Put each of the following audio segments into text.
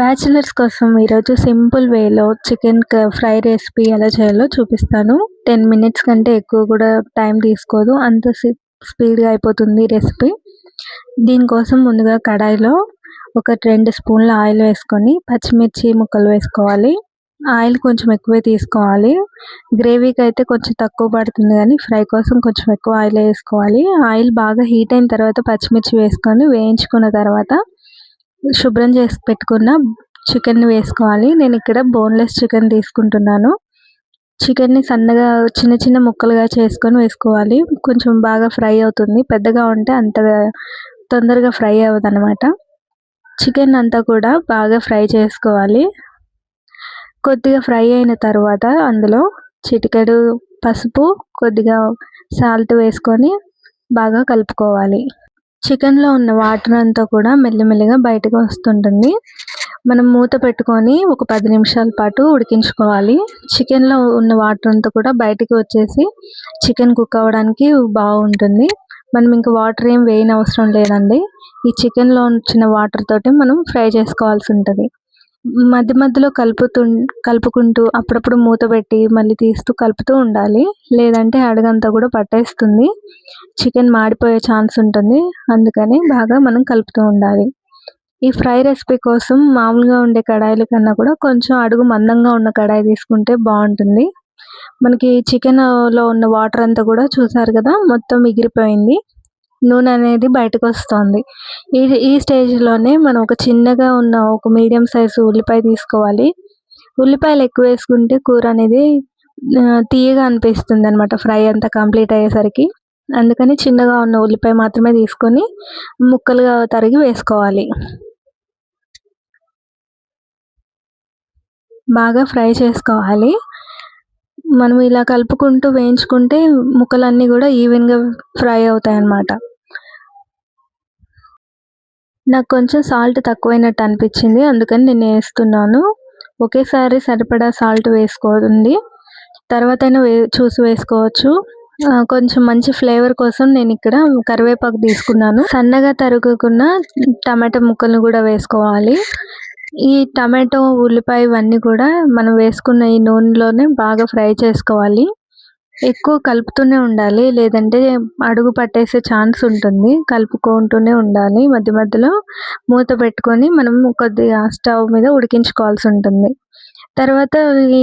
Bachelors కోసం ఈరోజు simple వేలో చికెన్ ఫ్రై రెసిపీ ఎలా చేయాలో చూపిస్తాను. 10 మినిట్స్ కంటే ఎక్కువ కూడా టైం తీసుకోదు. అంత స్పీడ్గా అయిపోతుంది రెసిపీ. దీనికోసం ముందుగా కడాయిలో ఒక 2 స్పూన్ల ఆయిల్ వేసుకొని పచ్చిమిర్చి ముక్కలు వేసుకోవాలి. ఆయిల్ కొంచెం ఎక్కువే తీసుకోవాలి. గ్రేవీకి అయితే కొంచెం తక్కువ పడుతుంది, కానీ ఫ్రై కోసం కొంచెం ఎక్కువ ఆయిల్ వేసుకోవాలి. ఆయిల్ బాగా హీట్ అయిన తర్వాత పచ్చిమిర్చి వేసుకొని వేయించుకున్న తర్వాత శుభ్రం చేసి పెట్టుకున్న చికెన్ని వేసుకోవాలి. నేను ఇక్కడ బోన్లెస్ చికెన్ తీసుకుంటున్నాను. చికెన్ని సన్నగా చిన్న చిన్న ముక్కలుగా చేసుకొని వేసుకోవాలి. కొంచెం బాగా ఫ్రై అవుతుంది. పెద్దగా ఉంటే అంతగా తొందరగా ఫ్రై అవ్వదు అనమాట. చికెన్ అంతా కూడా బాగా ఫ్రై చేసుకోవాలి. కొద్దిగా ఫ్రై అయిన తర్వాత అందులో చిటికెడు పసుపు, కొద్దిగా సాల్ట్ వేసుకొని బాగా కలుపుకోవాలి. చికెన్లో ఉన్న వాటర్ అంతా కూడా మెల్లిమెల్లిగా బయటకు వస్తుంటుంది. మనం మూత పెట్టుకొని ఒక 10 నిమిషాల పాటు ఉడికించుకోవాలి. చికెన్లో ఉన్న వాటర్ అంతా కూడా బయటికి వచ్చేసి చికెన్ కుక్ అవ్వడానికి బాగుంటుంది. మనం ఇంకా వాటర్ ఏం వేయనవసరం లేదండి. ఈ చికెన్లో వచ్చిన వాటర్ తోటి మనం ఫ్రై చేసుకోవాల్సి ఉంటుంది. మధ్య మధ్యలో కలుపుకుంటూ అప్పుడప్పుడు మూత పెట్టి మళ్ళీ తీస్తూ కలుపుతూ ఉండాలి. లేదంటే అడుగంతా కూడా పట్టేస్తుంది, చికెన్ మాడిపోయే ఛాన్స్ ఉంటుంది. అందుకని బాగా మనం కలుపుతూ ఉండాలి. ఈ ఫ్రై రెసిపీ కోసం మామూలుగా ఉండే కడాయిల కన్నా కూడా కొంచెం అడుగు మందంగా ఉన్న కడాయి తీసుకుంటే బాగుంటుంది. మనకి చికెన్లో ఉన్న వాటర్ అంతా కూడా చూసారు కదా, మొత్తం ఎగిరిపోయింది. నూనె అనేది బయటకు వస్తుంది. ఈ స్టేజ్లోనే మనం ఒక చిన్నగా ఉన్న ఒక మీడియం సైజు ఉల్లిపాయ తీసుకోవాలి. ఉల్లిపాయలు ఎక్కువ వేసుకుంటే కూర అనేది తీయగా అనిపిస్తుంది అనమాట, ఫ్రై అంతా కంప్లీట్ అయ్యేసరికి. అందుకని చిన్నగా ఉన్న ఉల్లిపాయ మాత్రమే తీసుకొని ముక్కలుగా తరిగి వేసుకోవాలి. బాగా ఫ్రై చేసుకోవాలి. మనం ఇలా కలుపుకుంటూ వేయించుకుంటే ముక్కలన్నీ కూడా ఈవెన్గా ఫ్రై అవుతాయి అన్నమాట. నాకు కొంచెం సాల్ట్ తక్కువైనట్టు అనిపించింది, అందుకని నేను వేస్తున్నాను. ఒకేసారి సరిపడా సాల్ట్ వేసుకోండి, తర్వాతైనా చూసి వేసుకోవచ్చు. కొంచెం మంచి ఫ్లేవర్ కోసం నేను ఇక్కడ కరివేపాకు తీసుకున్నాను. సన్నగా తరుగుకున్న టమాటా ముక్కలను కూడా వేసుకోవాలి. ఈ టమాటో, ఉల్లిపాయ ఇవన్నీ కూడా మనం వేసుకున్న ఈ నూనెలోనే బాగా ఫ్రై చేసుకోవాలి. ఎక్కువ కలుపుతూనే ఉండాలి, లేదంటే అడుగు పట్టేసే ఛాన్స్ ఉంటుంది. కలుపుకుంటూనే ఉండాలి. మధ్య మధ్యలో మూత పెట్టుకొని మనం కొద్దిగా స్టవ్ మీద ఉడికించుకోవాల్సి ఉంటుంది. తర్వాత ఈ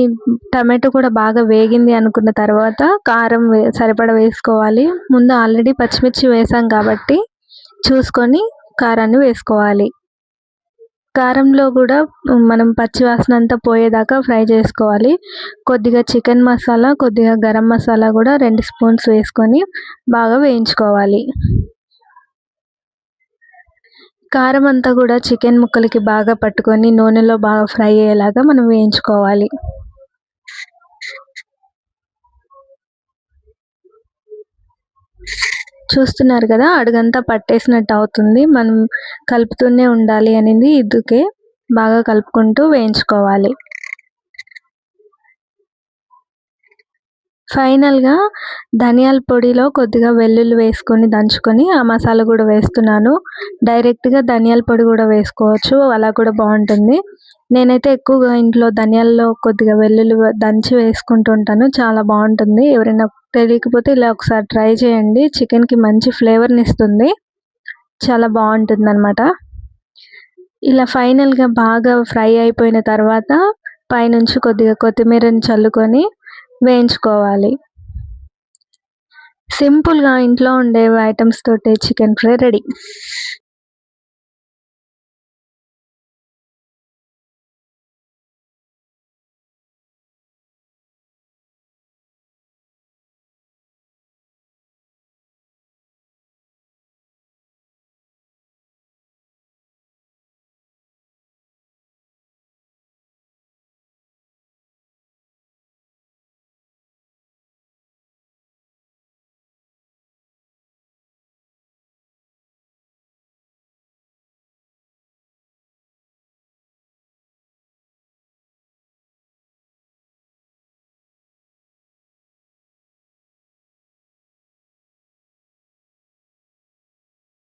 టమాటో కూడా బాగా వేగింది అనుకున్న తర్వాత కారం సరిపడా వేసుకోవాలి. ముందు ఆల్రెడీ పచ్చిమిర్చి వేసాం కాబట్టి చూసుకొని కారాన్ని వేసుకోవాలి. కారంలో కూడా మనం పచ్చి వాసన అంతా పోయేదాకా ఫ్రై చేసుకోవాలి. కొద్దిగా చికెన్ మసాలా, కొద్దిగా గరం మసాలా కూడా 2 స్పూన్స్ వేసుకొని బాగా వేయించుకోవాలి. కారం అంతా కూడా చికెన్ ముక్కలకి బాగా పట్టుకొని నూనెలో బాగా ఫ్రై అయ్యేలాగా మనం వేయించుకోవాలి. చూస్తున్నారు కదా, అడుగంతా పట్టేసినట్టు అవుతుంది. మనం కలుపుతూనే ఉండాలి అనేది ఇదుకే. బాగా కలుపుకుంటూ వేయించుకోవాలి. ఫైనల్గా ధనియాల పొడిలో కొద్దిగా వెల్లుల్లి వేసుకొని దంచుకొని ఆ మసాలా కూడా వేస్తున్నాను. డైరెక్ట్గా ధనియాల పొడి కూడా వేసుకోవచ్చు, అలా కూడా బాగుంటుంది. నేనైతే ఎక్కువగా ఇంట్లో ధనియాల్లో కొద్దిగా వెల్లుల్లి దంచి వేసుకుంటూ ఉంటాను. చాలా బాగుంటుంది. ఎవరైనా తెలియకపోతే ఇలా ఒకసారి ట్రై చేయండి. చికెన్కి మంచి ఫ్లేవర్ని ఇస్తుంది, చాలా బాగుంటుంది అన్నమాట. ఇలా ఫైనల్గా బాగా ఫ్రై అయిపోయిన తర్వాత పైనుంచి కొద్దిగా కొత్తిమీరని చల్లుకొని వేయించుకోవాలి. సింపుల్గా ఇంట్లో ఉండే ఐటమ్స్ తోటి చికెన్ ఫ్రై రెడీ.